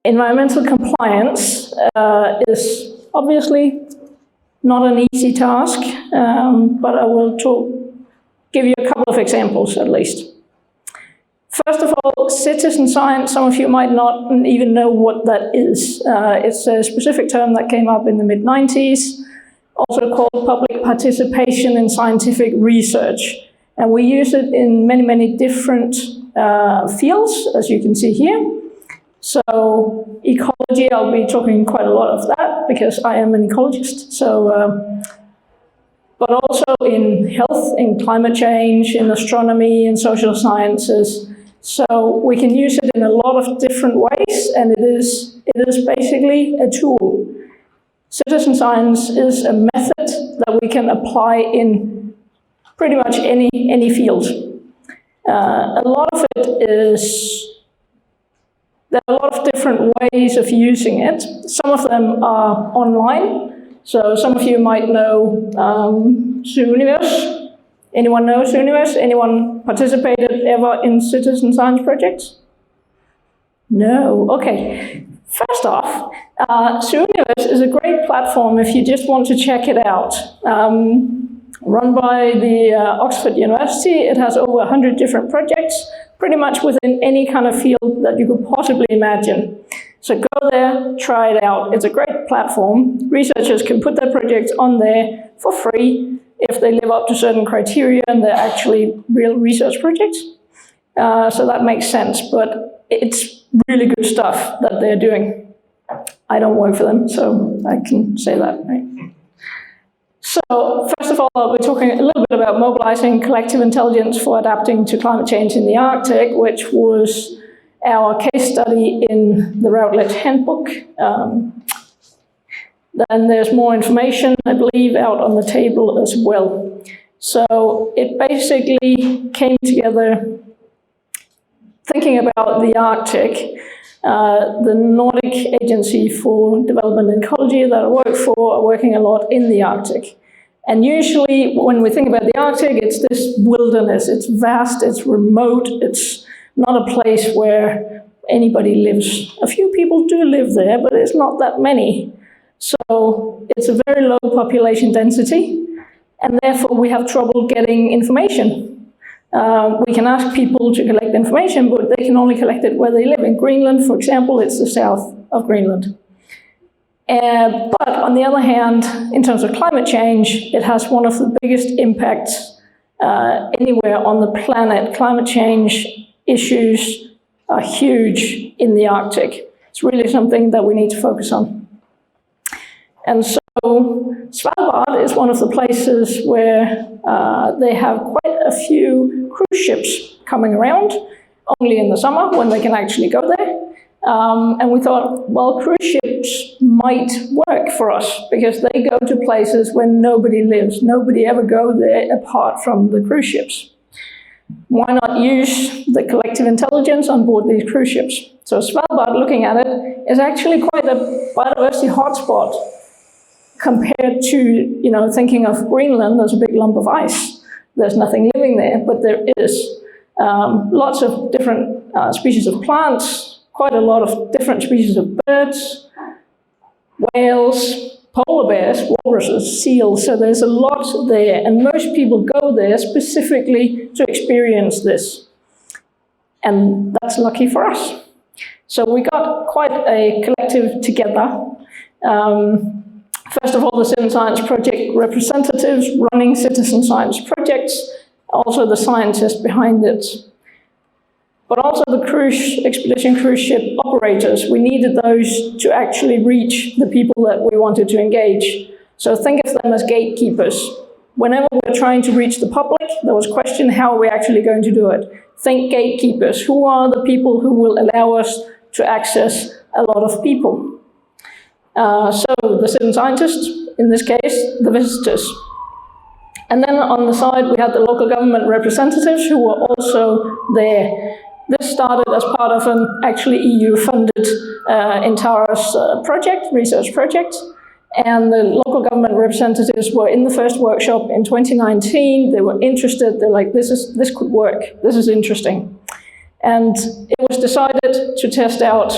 Environmental compliance is obviously not an easy task, but I will give you a couple of examples at least. First of all, citizen science, some of you might not even know what that is. It's a specific term that came up in the mid-90s, also called public participation in scientific research. And we use it in many, many different fields, as you can see here. So ecology, I'll be talking quite a lot of that because I am an ecologist. But also in health, in climate change, in astronomy, in social sciences. So we can use it in a lot of different ways, and it is basically a tool. Citizen science is a method that we can apply in pretty much any field. A lot of it is. There are a lot of different ways of using it. Some of them are online. So some of you might know Zooniverse. Anyone know Zooniverse? Anyone participated ever in citizen science projects? No, okay. First off, Zooniverse is a great platform if you just want to check it out. Run by the Oxford University, it has over 100 different projects, pretty much within any kind of field that you could possibly imagine. So go there, try it out. It's a great platform. Researchers can put their projects on there for free if they live up to certain criteria and they're actually real research projects. So that makes sense, but it's really good stuff that they're doing. I don't work for them, so I can say that, right? So, first of all, I'll be talking a little bit about mobilizing collective intelligence for adapting to climate change in the Arctic, which was our case study in the Routledge Handbook. Then there's more information, I believe, out on the table as well. So, it basically came together thinking about the Arctic. The Nordic Agency for Development and Ecology that I work for are working a lot in the Arctic. And usually when we think about the Arctic, it's this wilderness. It's vast, it's remote, it's not a place where anybody lives. A few people do live there, but it's not that many. So it's a very low population density, and therefore we have trouble getting information. We can ask people to collect information, but they can only collect it where they live. In Greenland, for example, it's the south of Greenland. But on the other hand, in terms of climate change, it has one of the biggest impacts anywhere on the planet. Climate change issues are huge in the Arctic. It's really something that we need to focus on. And so Svalbard is one of the places where they have quite a few cruise ships coming around, only in the summer when they can actually go there. And we thought, well, cruise ships might work for us because they go to places where nobody lives. Nobody ever goes there apart from the cruise ships. Why not use the collective intelligence on board these cruise ships? So Svalbard, looking at it, is actually quite a biodiversity hotspot compared to, thinking of Greenland as a big lump of ice. There's nothing living there, but there is lots of different species of plants, quite a lot of different species of birds, whales, polar bears, walruses, seals. So there's a lot there, and most people go there specifically to experience this. And that's lucky for us. So we got quite a collective together. First of all, the Citizen Science Project representatives running citizen science projects, also the scientists behind it. But also the expedition cruise ship operators. We needed those to actually reach the people that we wanted to engage. So think of them as gatekeepers. Whenever we're trying to reach the public, there was a question, how are we actually going to do it? Think gatekeepers. Who are the people who will allow us to access a lot of people? So the citizen scientists, in this case, the visitors. And then on the side, we had the local government representatives who were also there. This started as part of an actually EU-funded Intaros project, research project. And the local government representatives were in the first workshop in 2019. They were interested. They're like, this could work. This is interesting. And it was decided to test out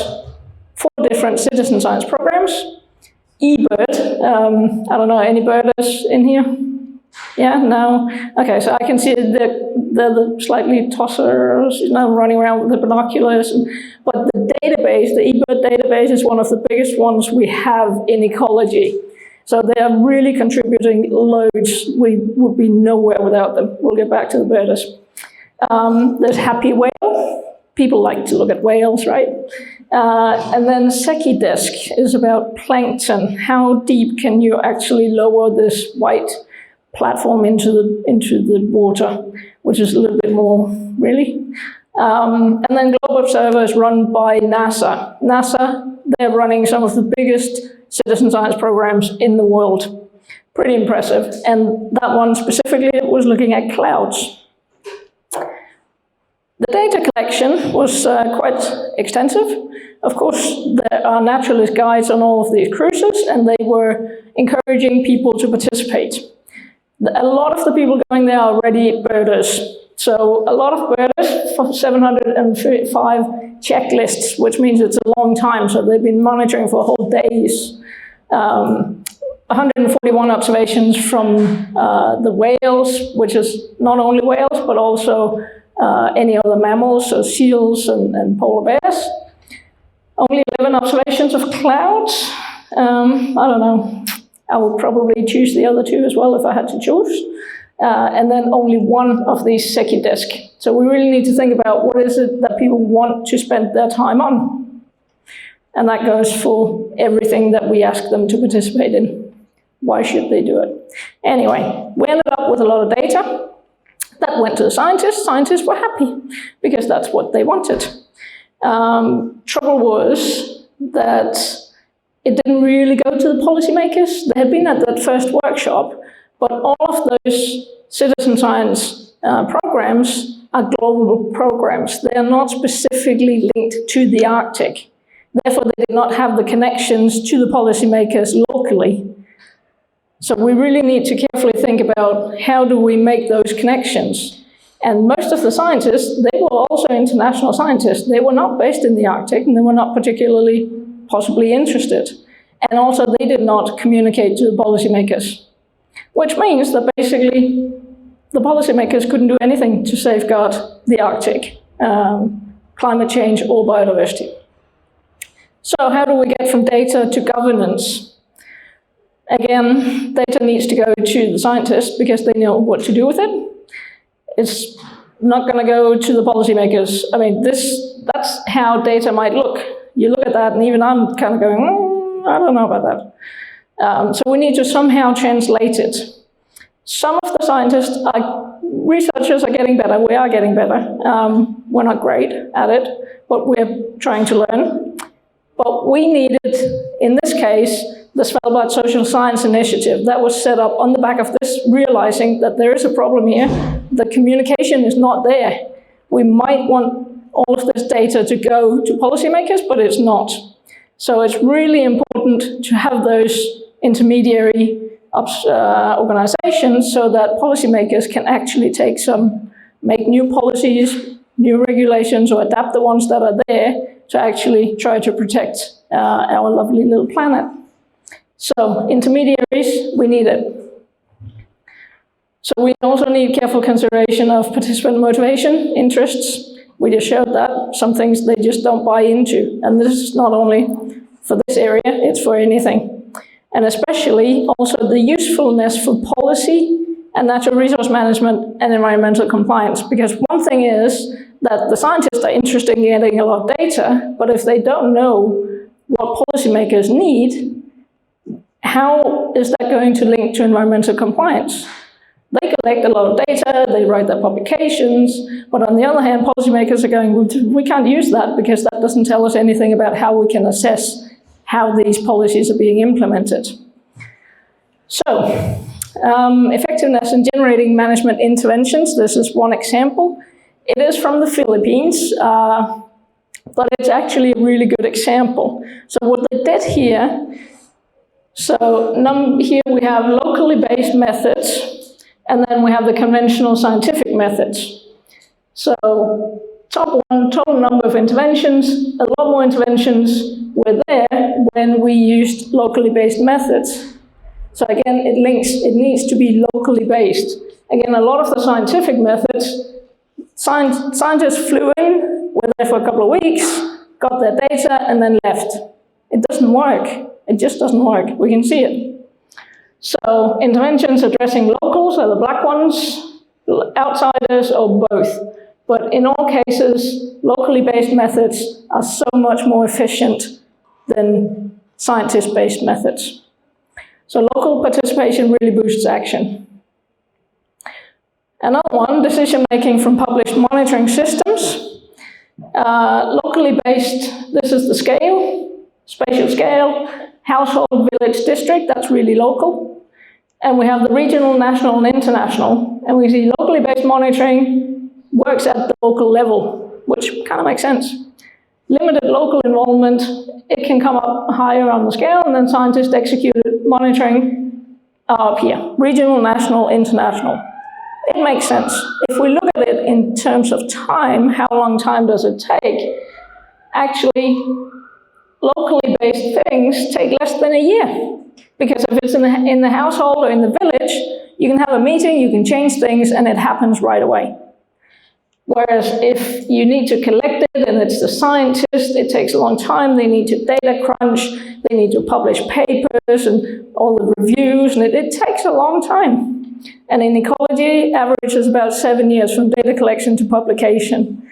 4 different citizen science programs. eBird, I don't know, any birders in here? Yeah, no? Okay, so I can see they're the slightly tossers, running around with the binoculars. But the database, the eBird database, is one of the biggest ones we have in ecology. So they are really contributing loads. We would be nowhere without them. We'll get back to the birders. There's Happy Whale. People like to look at whales, right? And then SekiDisk is about plankton. How deep can you actually lower this white platform into the water, which is a little bit more, really. And then Globe Observer is run by NASA. NASA, they're running some of the biggest citizen science programs in the world. Pretty impressive. And that one specifically was looking at clouds. The data collection was quite extensive. Of course, there are naturalist guides on all of these cruises, and they were encouraging people to participate. A lot of the people going there are already birders. So a lot of birders, for 705 checklists, which means it's a long time. So they've been monitoring for whole days. 141 observations from the whales, which is not only whales, but also any other mammals, so seals and polar bears. Only 11 observations of clouds. I don't know. I would probably choose the other 2 as well if I had to choose. And then only 1 of these SekiDisk. So we really need to think about what is it that people want to spend their time on. And that goes for everything that we ask them to participate in. Why should they do it? Anyway, we ended up with a lot of data. That went to the scientists. Scientists were happy because that's what they wanted. Trouble was that it didn't really go to the policymakers. They had been at that first workshop, but all of those citizen science programs are global programs. They are not specifically linked to the Arctic. Therefore, they did not have the connections to the policymakers locally. So we really need to carefully think about how do we make those connections. And most of the scientists, they were also international scientists. They were not based in the Arctic, and they were not particularly possibly interested. And also they did not communicate to the policymakers, which means that basically the policymakers couldn't do anything to safeguard the Arctic, climate change or biodiversity. So how do we get from data to governance? Again, data needs to go to the scientists because they know what to do with it. It's not going to go to the policymakers. I mean, that's how data might look. You look at that, and even I'm kind of going, I don't know about that. So we need to somehow translate it. Some of the scientists, researchers are getting better. We are getting better. We're not great at it, but we're trying to learn. But we needed, in this case, the Svalbard Social Science Initiative. That was set up on the back of this, realizing that there is a problem here. The communication is not there. We might want all of this data to go to policymakers, but it's not. So it's really important to have those intermediary organizations so that policymakers can actually make new policies, new regulations, or adapt the ones that are there to actually try to protect our lovely little planet. So intermediaries, we need it. So we also need careful consideration of participant motivation, interests. We just showed that. Some things they just don't buy into. And this is not only for this area, it's for anything. And especially also the usefulness for policy and natural resource management and environmental compliance. Because one thing is that the scientists are interested in getting a lot of data, but if they don't know what policymakers need, how is that going to link to environmental compliance? They collect a lot of data, they write their publications, but on the other hand, policymakers are going, we can't use that because that doesn't tell us anything about how we can assess how these policies are being implemented. So, effectiveness in generating management interventions, this is one example. It is from the Philippines, but it's actually a really good example. So what they did here, So here we have locally based methods, and then we have the conventional scientific methods. So top one, total number of interventions. A lot more interventions were there when we used locally based methods. So again, it needs to be locally based. Again, a lot of the scientific methods, scientists flew in, were there for a couple of weeks, got their data, and then left. It doesn't work. It just doesn't work. We can see it. So interventions addressing locals are the black ones, outsiders, or both. But in all cases, locally based methods are so much more efficient than scientist-based methods. So local participation really boosts action. Another one, decision-making from published monitoring systems. Locally based, this is the scale, spatial scale, household, village, district, that's really local. And we have the regional, national, and international. And we see locally based monitoring works at the local level, which kind of makes sense. Limited local involvement, it can come up higher on the scale, and then scientists executed monitoring up here. Regional, national, international. It makes sense. If we look at it in terms of time, how long time does it take? Actually, locally based things take less than a year. Because if it's in the household or in the village, you can have a meeting, you can change things, and it happens right away. Whereas if you need to collect it and it's the scientist, it takes a long time. They need to data crunch, they need to publish papers and all the reviews, and it takes a long time. And in ecology, average is about 7 years from data collection to publication,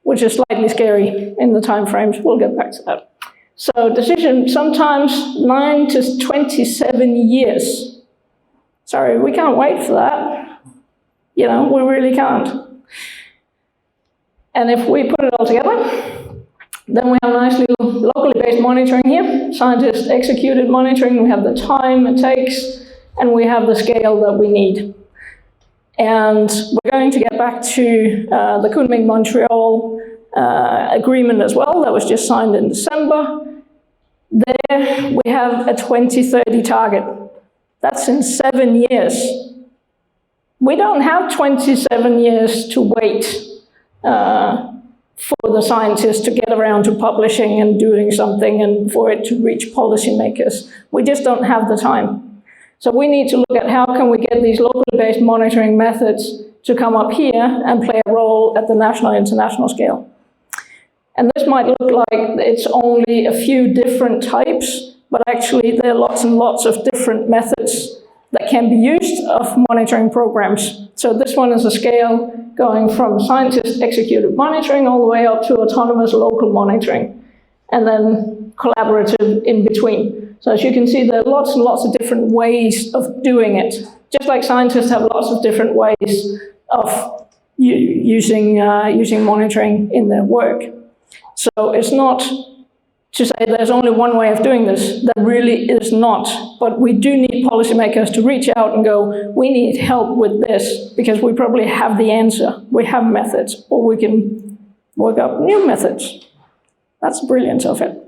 which is slightly scary in the time frames. We'll get back to that. So decision, sometimes 9 to 27 years. Sorry, we can't wait for that. You know, we really can't. And if we put it all together, then we have nice little locally based monitoring here. Scientists executed monitoring, we have the time it takes, and we have the scale that we need. And we're going to get back to the Kunming-Montreal agreement as well, that was just signed in December. There we have a 2030 target. That's in 7 years. We don't have 27 years to wait for the scientists to get around to publishing and doing something and for it to reach policymakers. We just don't have the time. So we need to look at how can we get these locally based monitoring methods to come up here and play a role at the national and international scale. And this might look like it's only a few different types, but actually there are lots and lots of different methods that can be used of monitoring programs. So this one is a scale going from scientist-executed monitoring all the way up to autonomous local monitoring, and then collaborative in between. So as you can see, there are lots and lots of different ways of doing it, just like scientists have lots of different ways of using monitoring in their work. So it's not to say there's only one way of doing this. There really is not. But we do need policymakers to reach out and go, we need help with this, because we probably have the answer. We have methods, or we can work up new methods. That's the brilliance of it.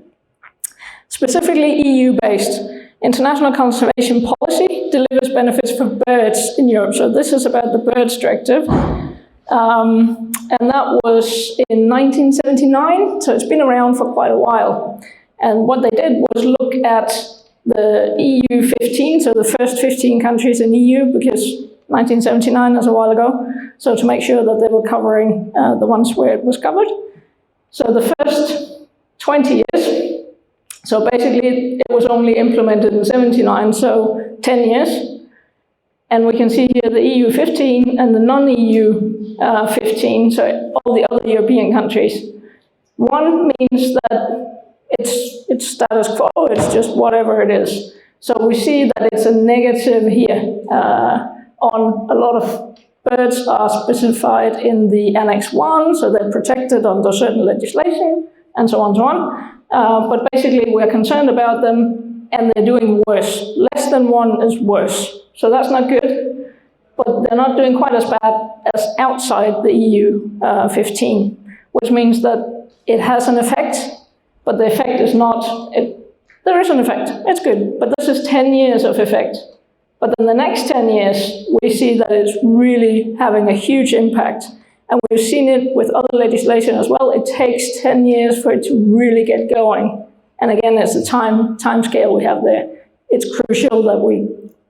Specifically EU-based, international conservation policy delivers benefits for birds in Europe. So this is about the birds directive. And that was in 1979, so it's been around for quite a while. And what they did was look at the EU 15, so the first 15 countries in EU, because 1979 is a while ago, so to make sure that they were covering the ones where it was covered. So the first 20 years, so basically it was only implemented in 79, so 10 years. And we can see here the EU 15 and the non-EU 15, so all the other European countries. One means that it's status quo, it's just whatever it is. So we see that it's a negative here on a lot of birds are specified in the Annex 1, so they're protected under certain legislation, and so on and so on. But basically we're concerned about them, and they're doing worse. Less than one is worse. So that's not good, but they're not doing quite as bad as outside the EU 15, which means that it has an effect, but the effect is not There is an effect, it's good, but this is 10 years of effect. But in the next 10 years, we see that it's really having a huge impact. And we've seen it with other legislation as well. It takes 10 years for it to really get going. And again, it's the time scale we have there. It's crucial that we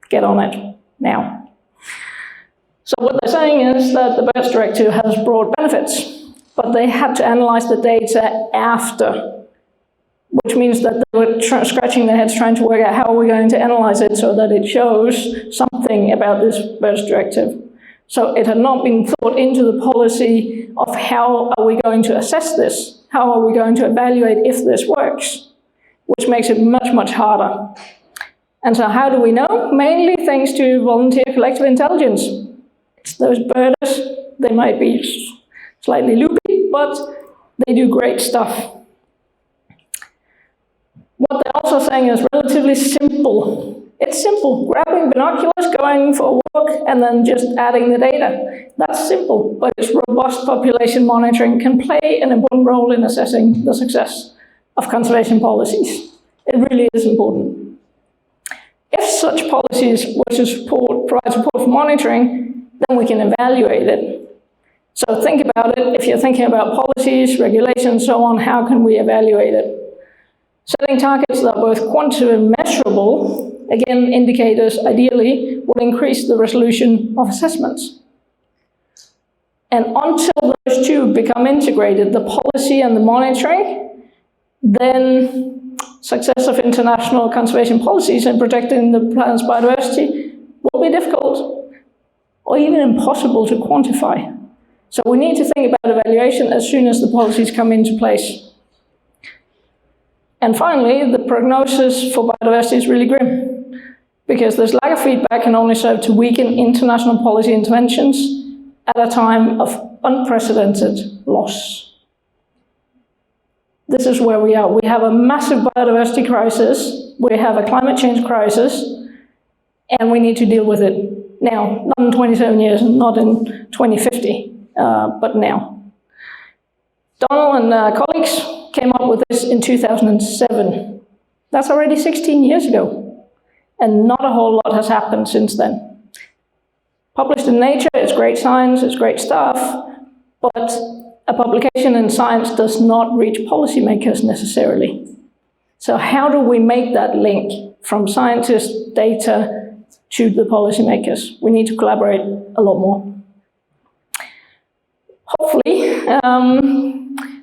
get on it now. So what they're saying is that the Birds Directive has broad benefits, but they had to analyze the data after, which means that they were scratching their heads trying to work out how are we going to analyze it so that it shows something about this Birds Directive. So it had not been thought into the policy of how are we going to assess this? How are we going to evaluate if this works? Which makes it much, much harder. And so how do we know? Mainly thanks to volunteer collective intelligence. It's those birders, they might be slightly loopy, but they do great stuff. What they're also saying is relatively simple. It's simple, grabbing binoculars, going for a walk, and then just adding the data. That's simple, but its robust population monitoring can play an important role in assessing the success of conservation policies. It really is important. If such policies were to provide support for monitoring, then we can evaluate it. So think about it, if you're thinking about policies, regulations, so on, how can we evaluate it? Setting targets that are both quantitative and measurable, again, indicators ideally, will increase the resolution of assessments. And until those two become integrated, the policy and the monitoring, then success of international conservation policies and protecting the planet's biodiversity will be difficult or even impossible to quantify. So we need to think about evaluation as soon as the policies come into place. And finally, the prognosis for biodiversity is really grim, because this lack of feedback can only serve to weaken international policy interventions at a time of unprecedented loss. This is where we are. We have a massive biodiversity crisis, we have a climate change crisis, and we need to deal with it now, not in 27 years, not in 2050, but now. Donald and colleagues came up with this in 2007. That's already 16 years ago. And not a whole lot has happened since then. Published in Nature, it's great science, it's great stuff, but a publication in Science does not reach policymakers necessarily. So how do we make that link from scientists' data to the policymakers? We need to collaborate a lot more. Hopefully,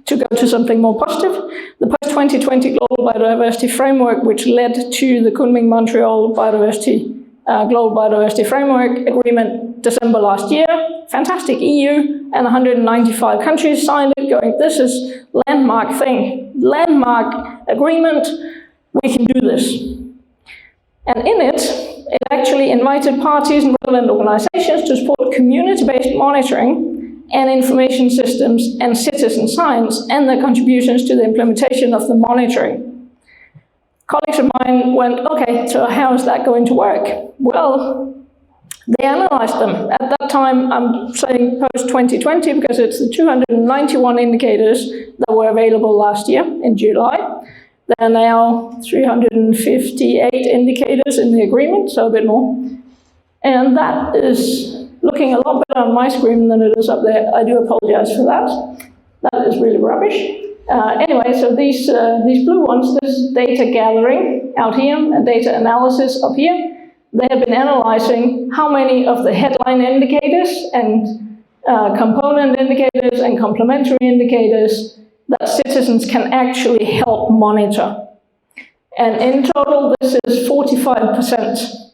to go to something more positive, the post-2020 Global Biodiversity Framework, which led to the Kunming-Montreal Global Biodiversity Framework Agreement December last year. Fantastic, EU and 195 countries signed it, going, this is landmark thing, landmark agreement, we can do this. And in it, it actually invited parties and relevant organizations to support community-based monitoring and information systems and citizen science and their contributions to the implementation of the monitoring. Colleagues of mine went, okay, so how is that going to work? Well, they analyzed them. At that time, I'm saying post-2020 because it's the 291 indicators that were available last year in July. There are now 358 indicators in the agreement, so a bit more. And that is looking a lot better on my screen than it is up there. I do apologize for that. That is really rubbish. Anyway, so these blue ones, this data gathering out here and data analysis up here, they have been analyzing how many of the headline indicators and component indicators and complementary indicators that citizens can actually help monitor. And in total, this is 45%.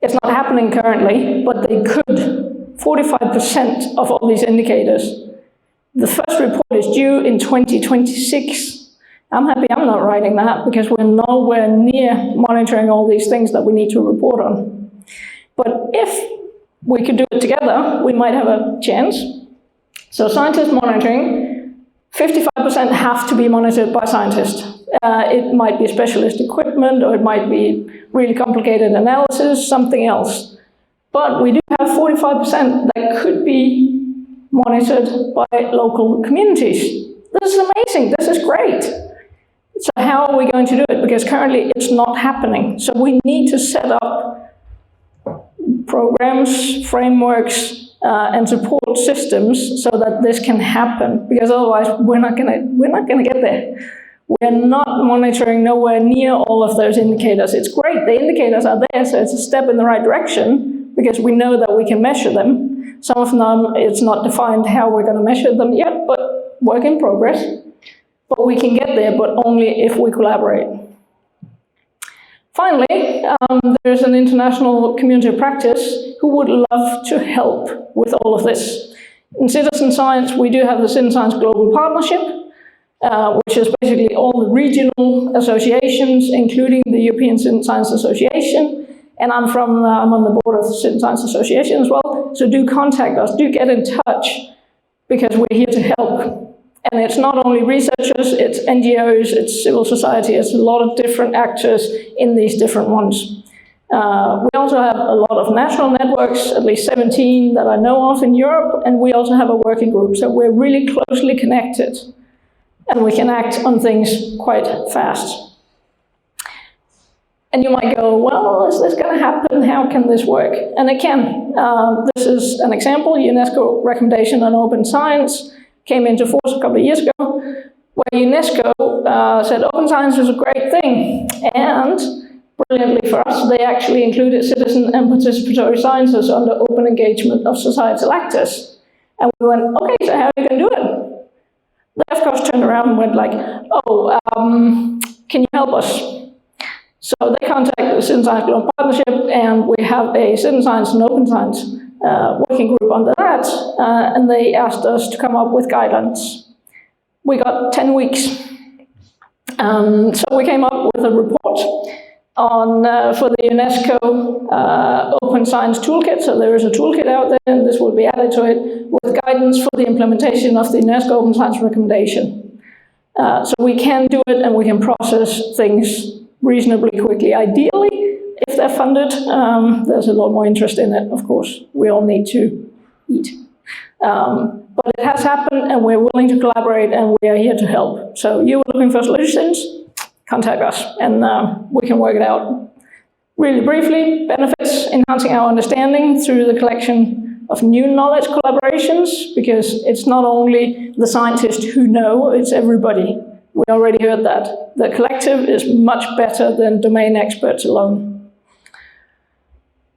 It's not happening currently, but they could. 45% of all these indicators. The first report is due in 2026. I'm happy I'm not writing that because we're nowhere near monitoring all these things that we need to report on. But if we could do it together, we might have a chance. So scientist monitoring, 55% have to be monitored by scientists. It might be specialist equipment, or it might be really complicated analysis, something else. But we do have 45% that could be monitored by local communities. This is amazing, this is great. So how are we going to do it? Because currently it's not happening. So we need to set up programs, frameworks, and support systems so that this can happen. Because otherwise we're not gonna get there. We're not monitoring nowhere near all of those indicators. It's great, the indicators are there, so it's a step in the right direction because we know that we can measure them. Some of them, it's not defined how we're going to measure them yet, but work in progress. But we can get there, but only if we collaborate. Finally, there's an international community of practice who would love to help with all of this. In citizen science, we do have the Citizen Science Global Partnership, which is basically all the regional associations, including the European Citizen Science Association. And I'm on the board of the Citizen Science Association as well. So do contact us, do get in touch, because we're here to help. And it's not only researchers, it's NGOs, it's civil society, it's a lot of different actors in these different ones. We also have a lot of national networks, at least 17 that I know of in Europe, and we also have a working group. So we're really closely connected. And we can act on things quite fast. And you might go, well, is this going to happen? How can this work? And it can. This is an example. UNESCO recommendation on open science came into force a couple of years ago, where UNESCO said open science is a great thing. And brilliantly for us, they actually included citizen and participatory sciences under open engagement of societal actors. And we went, okay, so how are you going to do it? They, of course, turned around and went like, oh, can you help us? So they contacted the Citizen Science Global Partnership, and we have a Citizen Science and Open Science working group under that, and they asked us to come up with guidelines. We got 10 weeks. So we came up with a report on for the UNESCO Open Science Toolkit. So there is a toolkit out there, and this will be added to it, with guidance for the implementation of the UNESCO Open Science recommendation. So we can do it, and we can process things reasonably quickly. Ideally, if they're funded, there's a lot more interest in it, of course. We all need to eat. But it has happened, and we're willing to collaborate, and we are here to help. So you are looking for solutions, contact us, and we can work it out. Really briefly, benefits: enhancing our understanding through the collection of new knowledge collaborations, because it's not only the scientists who know, it's everybody. We already heard that. The collective is much better than domain experts alone.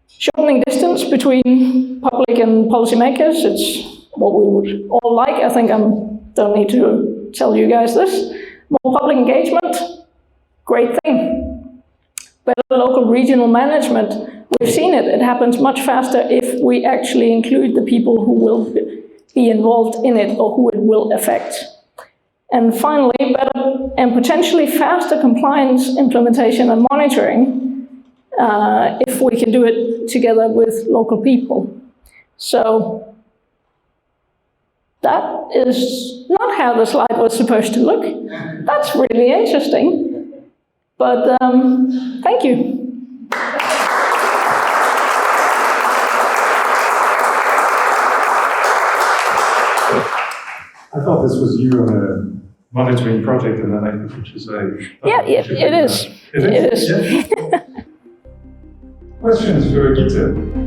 Shortening distance between public and policymakers, it's what we would all like. I think I don't need to tell you guys this. More public engagement, great thing. Better local regional management, we've seen it. It happens much faster if we actually include the people who will be involved in it or who it will affect. And finally, better and potentially faster compliance, implementation and monitoring if we can do it together with local people. So that is not how the slide was supposed to look. That's really interesting. But thank you. I thought this was you on a monitoring project, and then I think you should say... Yeah, it is. It is. Yeah. Questions for Gitte?